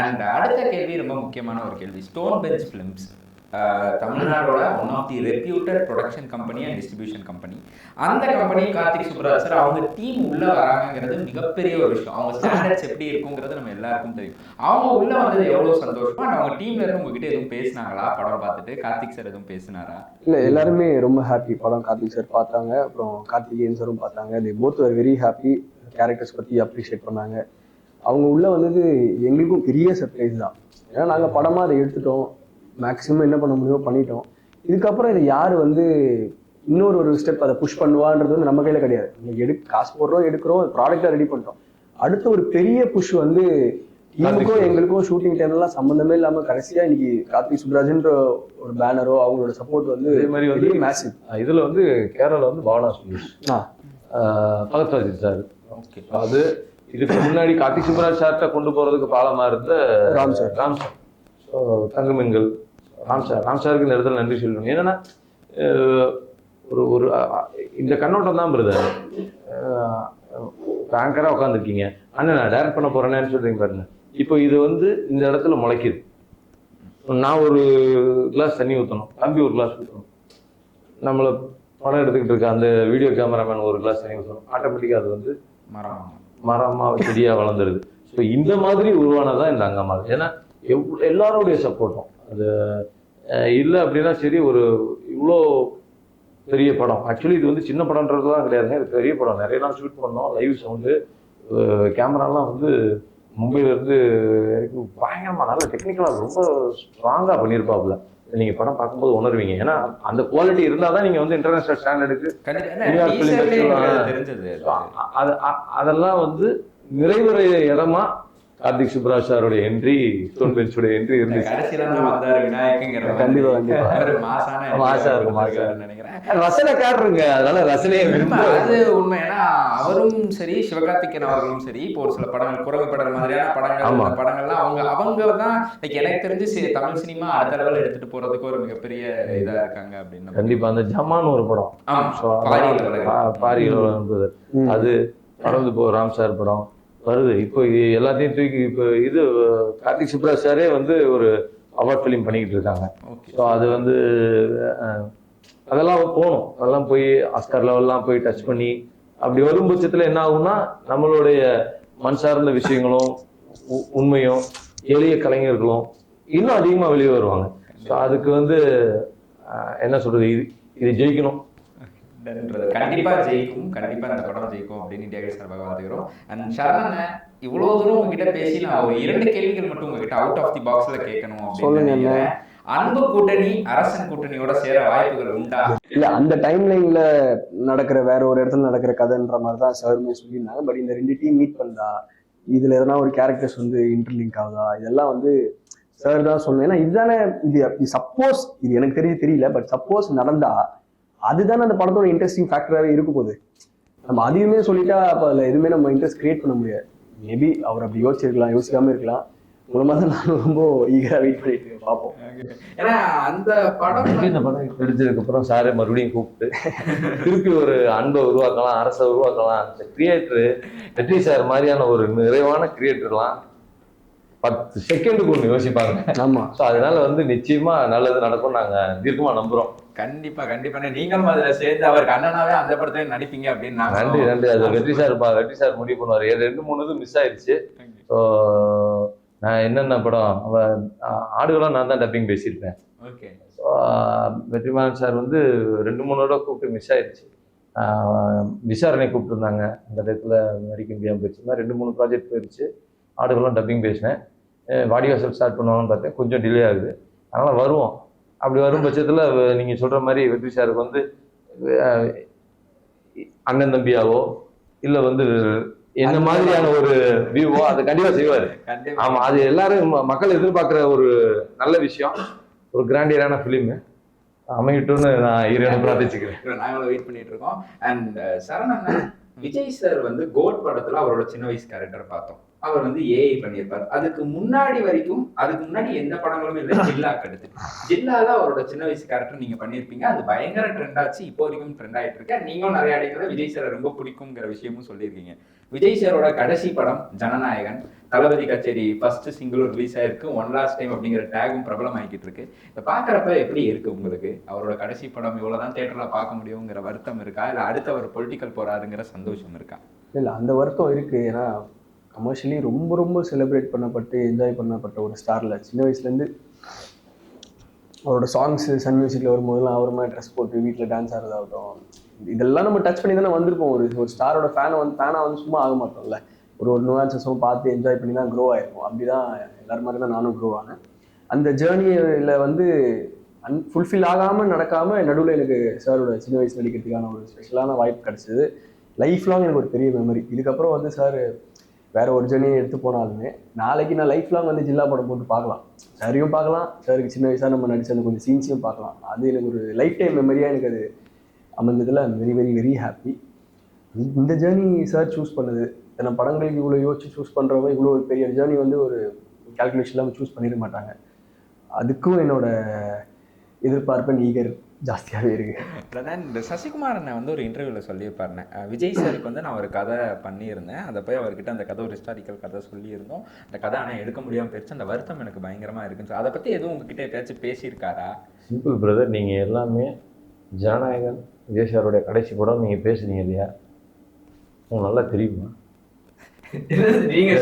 அண்ட் அடுத்த கேள்வி ரொம்ப முக்கியமான ஒரு கேள்வி. ஸ்டோன் பெஞ்ச் ஃபிலிம்ஸ் தமிழ்நாடோட one of the reputed production company and distribution company. அந்த கம்பெனி கார்த்திக் சுப்ராஜ் சார் அவங்க டீம் உள்ள வராங்கிறது மிகப்பெரிய ஒரு விஷயம். அவங்க ஸ்டாண்டர்ட்ஸ் எப்படி இருக்குங்கிறது நம்ம எல்லாருக்கும் தெரியும். அவங்க உள்ள வந்தது எவ்வளவு சந்தோஷமா. அவங்க டீம்ல இருந்து உங்ககிட்ட எதுவும் பேசினாங்களா படம் பார்த்துட்டு? கார்த்திக் சார் எதுவும் பேசினாரா? இல்லை, எல்லாருமே ரொம்ப ஹாப்பி. படம் கார்த்திக் சார் பார்த்தாங்க, அப்புறம் கார்த்திகேயன் சாரும் பார்த்தாங்க. They both are very happy. Characters பற்றி அப்ரிஷியேட் பண்ணாங்க. அவங்க உள்ள வந்தது எங்களுக்கும் பெரிய சர்ப்ரைஸ் தான். ஏன்னா நாங்கள் படமாக அதை எடுத்துட்டோம், மேக்ஸிமம் என்ன பண்ண முடியுமோ பண்ணிட்டோம். இதுக்கப்புறம் இதை யார் வந்து இன்னொரு ஸ்டெப் அதை புஷ் பண்ணுவான்றது வந்து நம்ம கையில் கிடையாது. நீங்கள் காசு போடுறோம், எடுக்கிறோம், ப்ராடக்டாக ரெடி பண்ணிட்டோம். அடுத்த ஒரு பெரிய புஷ் வந்து டீமுக்கும் எங்களுக்கும் ஷூட்டிங் டைம்லாம் சம்மந்தமே இல்லாமல் கடைசியாக இன்னைக்கு கார்த்திக் சுப்ராஜ்ன்ற ஒரு பேனரோ அவங்களோட சப்போர்ட் வந்து இதே மாதிரி வந்து மேசிவ். இதில் வந்து கேரளா வந்து பாவனா சுரேஷ் பகத்வாஜி சார். அது இதுக்கு முன்னாடி கார்த்திக் சுப்ராஜ் சார்ட்ட கொண்டு போறதுக்கு பாலமா இருந்த ராம் சார். ஸோ தங்கமீன்கள் ராம் சாருக்கு இந்த இடத்துல நன்றி சொல்லணும். ஏன்னா ஒரு இந்த கண்ணோட்டம் தான் வருது. ஆங்கரா உட்காந்துருக்கீங்க, அண்ணன் நான் டைரக்ட் பண்ண போறேன்னு சொல்றீங்க பாருங்க. இப்போ இது வந்து இந்த இடத்துல முளைக்குது. நான் ஒரு கிளாஸ் தண்ணி ஊற்றணும், தம்பி ஒரு கிளாஸ் ஊற்றணும், நம்மளை படம் எடுத்துக்கிட்டு இருக்க அந்த வீடியோ கேமராமேன் ஒரு கிளாஸ் தண்ணி ஊற்றணும். ஆட்டோமேட்டிக்காக அது வந்து மரமா செடியாக வளர்ந்துருது. ஸோ இந்த மாதிரி உருவானதான் இந்த அங்கம்மா. ஏன்னா எல்லாருடைய சப்போர்ட்டும் அது இல்லை அப்படின்னா சரி. ஒரு இவ்வளோ பெரிய படம், ஆக்சுவலி இது வந்து சின்ன படம்ன்றதுலாம் கிடையாதுங்க, இது பெரிய படம். நிறைய நாள் ஷூட் பண்ணோம், லைவ் சவுண்டு, கேமராலாம் வந்து மும்பையிலேருந்து பயங்கரமாக நல்ல டெக்னிக்கலாக ரொம்ப ஸ்ட்ராங்காக பண்ணியிருப்பாப்புல. நீங்கள் படம் பார்க்கும்போது உணர்வீங்க. ஏன்னா அந்த குவாலிட்டி இருந்தால் தான் நீங்கள் வந்து இன்டர்நேஷனல் ஸ்டாண்டர்டுக்கு அதெல்லாம் வந்து நிறைவுற இடமா கார்த்திக் சுப்ராஜ் சாரோட என்ட்ரி, ஸ்டோன் பெஞ்சோட என்ட்ரி இருந்துச்சு. ரசனைக்காரருங்க, அதனால ரசனையை அது உண்மை. ஏன்னா அவரும் சரி, சிவகார்த்திகேயன் அவர்களும் சரி, இப்போ ஒரு சில படங்கள், குரங்கு படம் மாதிரியான படங்கள், படங்கள்லாம் அவங்க தான் எனக்கு தெரிஞ்சு தமிழ் சினிமா அடுத்த லெவல் எடுத்துட்டு போறதுக்கு ஒரு மிகப்பெரிய இதா இருக்காங்க அப்படின்னு. கண்டிப்பா. அந்த ஜமான் ஒரு படம் பாரியில் வந்தது, அது படம் இப்போ ராம் சார் படம் வருது. இப்போ எல்லாத்தையும் தூக்கி இப்போ இது கார்த்திக் சுப்ராஜ் சாரே வந்து ஒரு அவார்ட் ஃபிலிம் பண்ணிக்கிட்டு இருக்காங்க. ஸோ அது வந்து அதெல்லாம் போகணும், அதெல்லாம் போய் ஆஸ்கார் லெவல்லாம் போய் டச் பண்ணி அப்படி வரும் பட்சத்தில் என்ன ஆகும்னா நம்மளுடைய மண் சார்ந்த விஷயங்களும் உண்மையும் எளிய கலைஞர்களும் இன்னும் அதிகமாக வெளியே வருவாங்க. ஸோ அதுக்கு வந்து என்ன சொல்றது, இது ஜெயிக்கணும். கண்டிப்பா ஜெயிக்கும், கண்டிப்பா இந்த படம் ஜெயிக்கும் அப்படின்னு இந்தியா சார்பாக வாழ்த்துக்கிறோம். அண்ட் சரண், இவ்வளவு தூரம் உங்ககிட்ட பேசி நான் ஒரு 2 கேள்விகள் மட்டும் உங்ககிட்ட அவுட் ஆஃப் தி பாக்ஸ்ல கேட்கணும் அப்படின்னு. அன்பு கூட்டணி அரசன் கூட்டணியோட சேர வாய்ப்புகள் உண்டா? இல்ல, அந்த டைம்லைன்ல நடக்கிற வேற ஒரு இடத்துல நடக்கிற கதைன்ற மாதிரி தான் சாருமே சொல்லியிருந்தாங்க. பட் இந்த 2 டீம் மீட் பண்ணா இதுல எதனா ஒரு கேரக்டர்ஸ் வந்து இன்டர்லிங்க் ஆகுதா, இதெல்லாம் வந்து சார் தான் சொல்லணும். ஏன்னா இதுதானே இது சப்போஸ், இது எனக்கு தெரியல, பட் சப்போஸ் நடந்தா அதுதானே அந்த படத்தோட இன்ட்ரெஸ்டிங் ஃபேக்டராகவே இருக்கும் போது. நம்ம அதையுமே சொல்லிட்டா அப்போ அதில் எதுவுமே நம்ம இன்ட்ரெஸ்ட் கிரியேட் பண்ண முடியாது. மேபி அவர் அப்படி யோசிச்சிருக்கலாம், யோசிக்காம இருக்கலாம். மூலமாக தான் நானும் ரொம்ப ஈகராக வெயிட் பண்ணிட்டு இருக்கேன், பார்ப்போம். ஏன்னா அந்த படம் இந்த படம் எடுத்ததுக்கு அப்புறம் சாரை மறுபடியும் கூப்பிட்டு திருப்பி ஒரு அன்பை உருவாக்கலாம், அரசை உருவாக்கலாம். அந்த கிரியேட்டரு வெற்றி சார் மாதிரியான ஒரு நிறைவான கிரியேட்டர்லாம் 10 செகண்டுக்கு ஒன்று யோசிப்பாங்க. ஆமா. ஸோ அதனால வந்து நிச்சயமா நல்லது நடக்கும், நாங்க தீர்க்கமா நம்புறோம். கண்டிப்பா நீங்களும் அதுல சேர்ந்து அவருக்கு அண்ணனாவே அந்த படத்துல நடிப்பீங்க அப்படின்னு. நன்றி. அது வெற்றி சார் முடிவு பண்ணுவார். 2-3 இது மிஸ் ஆயிடுச்சு. ஸோ நான் என்னென்ன படம் ஆடுகளும் நான் தான் டப்பிங் பேசியிருப்பேன். ஓகே. ஸோ வெற்றிமாறன் சார் வந்து 2-3 கூப்பிட்டு மிஸ் ஆயிடுச்சு. விசாரணை கூப்பிட்டுருந்தாங்க, அந்த இடத்துல நடிக்க முடியாமல் போயிடுச்சு. 2-3 ப்ராஜெக்ட் போயிடுச்சு. ஆடுகளும் டப்பிங் பேசினேன். வாடிவாசல் ஸ்டார்ட் பண்ணுவாங்கன்னு பார்த்தேன், கொஞ்சம் டிலே ஆகுது. அதனால் வருவோம். அப்படி வரும் பட்சத்தில் நீங்கள் சொல்கிற மாதிரி வெற்றி சாருக்கு வந்து அண்ணன் தம்பியாவோ இல்லை வந்து என்ன மாதிரியான ஒரு வியூவோ அதை கண்டிப்பாக செய்வார். ஆமாம், அது எல்லாரும் மக்கள் எதிர்பார்க்குற ஒரு நல்ல விஷயம். ஒரு கிராண்டியரான ஃபிலிமு அமையட்டும்னு நான் இறைவனை பிரார்த்திச்சுக்கிறேன். நாங்களும் வெயிட் பண்ணிட்டு இருக்கோம். அண்ட் சரண், விஜய் சார் வந்து கோட் படத்தில் அவரோட சின்ன வயசு கேரக்டர் பார்த்தோம். அவர் வந்து ஏஐ பண்ணியிருப்பார். அதுக்கு முன்னாடி எந்த படங்களும் இல்லை. ஜில்லாக்கு அடுத்து ஜில்லால அவரோட சின்ன வயசு கேரக்டர் நீங்க பண்ணியிருப்பீங்க. அது பயங்கர ட்ரெண்ட் ஆச்சு, இப்போ வரைக்கும் ட்ரெண்ட் ஆயிட்டு இருக்கு. நீங்களும் நிறைய அடிக்கிறத விஜய் சார் ரொம்ப பிடிக்குங்கிற விஷயமும் சொல்லியிருக்கீங்க. விஜய் சாரோட கடைசி படம் ஜனநாயகன், தளபதி கச்சேரி ஃபர்ஸ்ட் சிங்கிளும் ரிலீஸ் ஆயிருக்கு. ஒன் லாஸ்ட் டைம் அப்படிங்கிற டேகும் பிரபலம் ஆகிட்டு இருக்கு. இதை பாக்குறப்ப எப்படி இருக்கு உங்களுக்கு? அவரோட கடைசி படம் இவ்வளவுதான் தியேட்டர்ல பார்க்க முடியுங்கிற வருத்தம் இருக்கா, இல்ல அடுத்த அவர் பொலிட்டிக்கல் போறாருங்கிற சந்தோஷம் இருக்கா? இல்ல, அந்த வருத்தம் இருக்கு. ஏன்னா கமர்ஷியலி ரொம்ப செலிப்ரேட் பண்ணப்பட்டு என்ஜாய் பண்ணப்பட்ட ஒரு ஸ்டாரில் சின்ன வயசுலேருந்து அவரோட சாங்ஸு சன் மியூசிக்கில் வரும்போதெல்லாம் அவர் மாதிரி ட்ரெஸ் போட்டு வீட்டில் டான்ஸ் ஆடுறதாகட்டும், இதெல்லாம் நம்ம டச் பண்ணி தானே வந்திருப்போம். ஒரு ஸ்டாரோட ஃபேனாக வந்து சும்மா ஆக மாட்டோம்ல. ஒரு நுவான்சஸும் பார்த்து என்ஜாய் பண்ணி தான் க்ரோ ஆகிருக்கும். அப்படி தான் எல்லாரும் மாதிரி தான் நானும் க்ரோ ஆனேன். அந்த ஜேர்னியில் வந்து ஃபுல்ஃபில் ஆகாமல் நடக்காமல் நடுவில் எனக்கு சாரோட சின்ன வயசு நடிக்கிறதுக்கான ஒரு ஸ்பெஷலான வாய்ப்பு கிடச்சிது. லைஃப் லாங் எனக்கு ஒரு பெரிய மெமரி. இதுக்கப்புறம் வந்து சார் வேற ஒரு ஜேர்னியை எடுத்து போனாலுமே நாளைக்கு நான் லைஃப் லாங் வந்து ஜில்லா படம் போட்டு பார்க்கலாம், சாரையும் பார்க்கலாம், சாருக்கு சின்ன வயசாக நம்ம நடிச்ச அந்த கொஞ்சம் சீன்ஸையும் பார்க்கலாம். அது எனக்கு ஒரு லைஃப் டைம் மெமரியாக எனக்கு அது அமைஞ்சதில் ஐம் வெரி ஹாப்பி. இந்த ஜேர்னி சார் சூஸ் பண்ணுது. ஏன்னா படங்களுக்கு இவ்வளோ யோசிச்சு சூஸ் பண்ணுறவங்க இவ்வளோ பெரிய ஜேர்னி வந்து ஒரு கால்குலேஷன் இல்லாமல் சூஸ் பண்ணிட மாட்டாங்க. அதுக்கும் என்னோட எதிர்பார்ப்பு ஈகர் ஜாஸ்தியாகவே இருக்கு. இந்த சசிகுமார் அண்ணன் வந்து ஒரு இன்டர்வியூவில் சொல்லியிருப்பாருண்ணே, விஜய் சாருக்கு வந்து நான் ஒரு கதை பண்ணியிருந்தேன், அதை போய் அவர்கிட்ட அந்த கதை ஒரு ஹிஸ்டாரிக்கல் கதை சொல்லியிருந்தோம், அந்த கதை ஆனால் எடுக்க முடியாமல் போயிடுச்சு, அந்த வருத்தம் எனக்கு பயங்கரமாக இருக்குன்னு. அதை பற்றி எதுவும் உங்ககிட்ட எப்பயாச்சும் பேசியிருக்காரா? சிம்பிள் பிரதர், நீங்கள் எல்லாமே ஜனநாயகன் விஜய் சாருடைய கடைசி படம் நீங்கள் பேசுனீங்க இல்லையா, உங்களுக்கு நல்லா தெரியுமா? நீங்க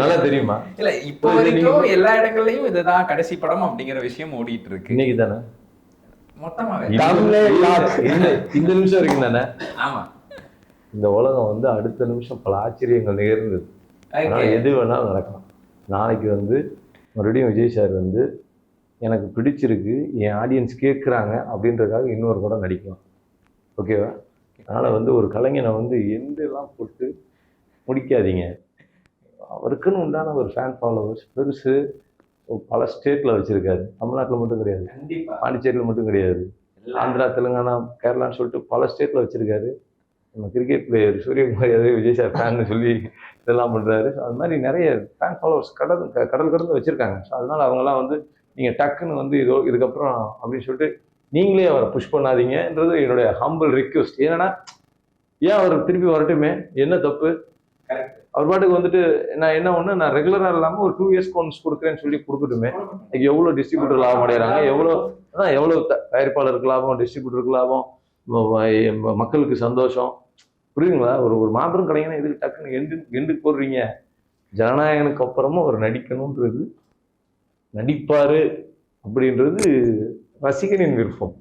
நல்லா தெரியுமா? இல்ல இப்போ வரைக்கும் எல்லா இடங்கள்லயும் இதுதான் கடைசி படம் அப்படிங்கிற விஷயம் ஓடிட்டு இருக்கு. இன்னைக்கு தானே மொத்தமாவே இந்த நிமிஷம் வரைக்கும் தானே. ஆமா, இந்த உலகம் வந்து அடுத்த நிமிஷம் பல ஆச்சரியங்கள் நேர்ந்தது. அதனால எது வேணாலும் நடக்கலாம். நாளைக்கு வந்து மறுபடியும் விஜய் சார் வந்து எனக்கு பிடிச்சிருக்கு, என் ஆடியன்ஸ் கேட்குறாங்க அப்படின்றதுக்காக இன்னொரு படம் நடிக்கலாம். ஓகேவா? அதனால் வந்து ஒரு கலைஞனை வந்து எந்தெல்லாம் போட்டு முடிக்காதீங்க. அவருக்குன்னு உண்டான ஒரு ஃபேன் ஃபாலோவர்ஸ் பெருசு பல ஸ்டேட்டில் வச்சுருக்காரு. தமிழ்நாட்டில் மட்டும் கிடையாது, பாண்டிச்சேரியில் மட்டும் கிடையாது, ஆந்திரா, தெலுங்கானா, கேரளான்னு சொல்லிட்டு பல ஸ்டேட்டில் வச்சுருக்காரு. நம்ம cricket player Suryakumar Yadav Vijay sir ஃபேன்னு சொல்லி இதெல்லாம் பண்ணுறாரு. அது மாதிரி நிறைய ஃபேன் ஃபாலோவர்ஸ் கடல் கடந்து வச்சுருக்காங்க. ஸோ அதனால் அவங்களாம் வந்து நீங்கள் டக்குன்னு வந்து இதுக்கப்புறம் அப்படின்னு சொல்லிட்டு நீங்களே அவரை புஷ் பண்ணாதீங்கன்றது என்னுடைய ஹம்பிள் ரிக்வெஸ்ட். ஏன்னா ஏன் அவர் திருப்பி வரட்டுமே, என்ன தப்பு? அவர் பாட்டுக்கு வந்துட்டு நான் ரெகுலராக இல்லாமல் ஒரு 2 இயர்ஸ் ஒன்ஸ் கொடுக்குறேன்னு சொல்லி கொடுக்கட்டுமே. எவ்வளோ டிஸ்ட்ரிபியூட்டர் லாபம் அடைகிறாங்க, எவ்வளோ தயாரிப்பாளருக்கு லாபம், டிஸ்ட்ரிபியூட்டருக்கு லாபம், மக்களுக்கு சந்தோஷம். புரியுதுங்களா? ஒரு மாபெரும் கலைஞனா எதுக்கு டக்குன்னு எண்டுக்கு போடுறீங்க? ஜனநாயகனுக்கு அப்புறமும் அவர் நடிக்கணுன்றது, நடிப்பாரு அப்படின்றது ரசிகனின் விருப்பம்.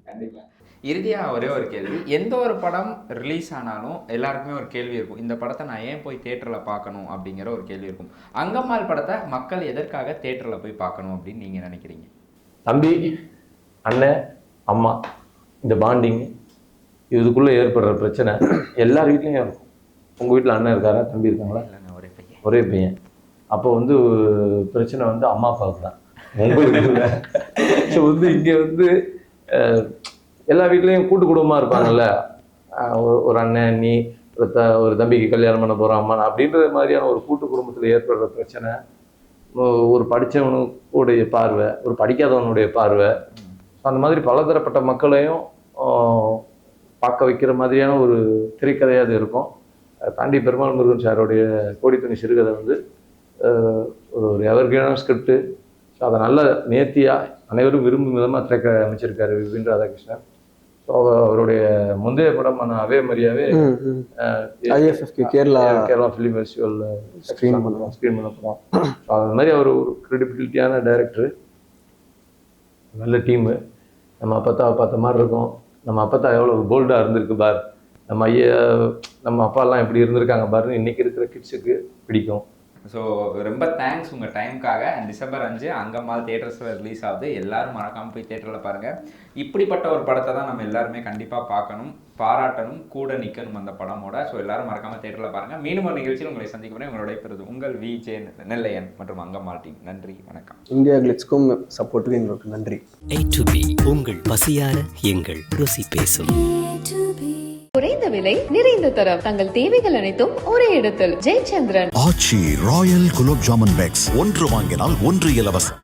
இறுதியா ஒரே ஒரு கேள்வி. எந்த ஒரு படம் ரிலீஸ் ஆனாலும் எல்லாருக்குமே ஒரு கேள்வி இருக்கும், இந்த படத்தை நான் ஏன் போய் தியேட்டர்ல பார்க்கணும் அப்படிங்கிற ஒரு கேள்வி இருக்கும். அங்கம்மாள் படத்தை மக்கள் எதற்காக தியேட்டர்ல போய் பார்க்கணும் அப்படின்னு நீங்க நினைக்கிறீங்க? தம்பி, அண்ணன், அம்மா, இந்த பாண்டிங், இதுக்குள்ளே ஏற்படுற பிரச்சனை எல்லார் வீட்லேயும் இருக்கும். உங்கள் வீட்டில் அண்ணன் இருக்காரா, தம்பி இருக்காங்களா? ஒரே பையன். அப்போ வந்து பிரச்சனை வந்து அம்மா அப்பாவுக்கு தான், உங்களுக்கு இல்லை. ஸோ வந்து இங்கே வந்து எல்லா வீட்லேயும் கூட்டு குடும்பமாக இருப்பாங்கல்ல. ஒரு அண்ணன், நீ ஒரு தம்பிக்கு கல்யாணம் பண்ண போகிறோம் அம்மா அப்படின்ற மாதிரியான ஒரு கூட்டு குடும்பத்தில் ஏற்படுற பிரச்சனை, ஒரு படித்தவனுடைய பார்வை, ஒரு படிக்காதவனுடைய பார்வை, அந்த மாதிரி பலதரப்பட்ட மக்களையும் பார்க்க வைக்கிற மாதிரியான ஒரு திரைக்கதையாக அது இருக்கும். தாண்டி பெருமாள் முருகன் சாரோடைய கோடித்துணி சிறுகதை வந்து ஒரு எவர்கிரீனான ஸ்கிரிப்டு. ஸோ அதை நல்ல நேர்த்தியாக அனைவரும் விரும்பும் விதமாக திரைக்க அமைச்சிருக்காரு விபின் ராதாகிருஷ்ணன். ஸோ அவருடைய முந்தைய படமான அவே மரியாவே கேரளா ஃபிலிம் ஃபெஸ்டிவல் ஸ்க்ரீன் பண்ண படம். ஸோ அது மாதிரி அவர் ஒரு கிரெடிபிலிட்டியான டைரக்டரு, நல்ல டீமு. நம்ம அப்பத்தா பார்த்த மாதிரி இருக்கும். நம்ம அப்பத்தா எவ்வளோ போல்டாக இருந்திருக்கு பார், நம்ம அப்பாலாம் எப்படி இருந்திருக்காங்க பாருன்னு இன்றைக்கி இருக்கிற கிட்ஸுக்கு பிடிக்கும். ஸோ ரொம்ப தேங்க்ஸ் உங்கள் டைமுக்காக. டிசம்பர் 5 அங்கம்மாள் தியேட்டர்ஸில் ரிலீஸ் ஆகுது. எல்லாரும் மறக்காமல் போய் தியேட்டரில் பாருங்கள். இப்படிப்பட்ட ஒரு படத்தை தான் நம்ம எல்லாருமே கண்டிப்பாக பார்க்கணும், பாராட்டணும், கூட நிற்கணும் அந்த படமோட. ஸோ எல்லாரும் மறக்காமல் தியேட்டரில் பாருங்கள். மீண்டும் ஒரு நிகழ்ச்சியில் உங்களை சந்திக்கிறேன். உங்களுடைய பெறுது உங்கள் விஜே நெல்லையன் மற்றும் அங்கம்மாள் டீம். நன்றி, வணக்கம். இந்தியா கிளிட்ஸ்க்கும் சப்போர்ட்டுக்கு எங்களுக்கு நன்றி. A to B உங்கள் பசியார எங்கள் ருசி பேசும். குறைந்த விலை நிறைந்த தரம் தங்கள் தேவைகள் அனைத்தும் ஒரே இடத்தில். ஜெயச்சந்திரன். ஆச்சி ராயல் குலோப் ஜாமுன் பேக்ஸ், 1 வாங்கினால் 1 இலவசம்.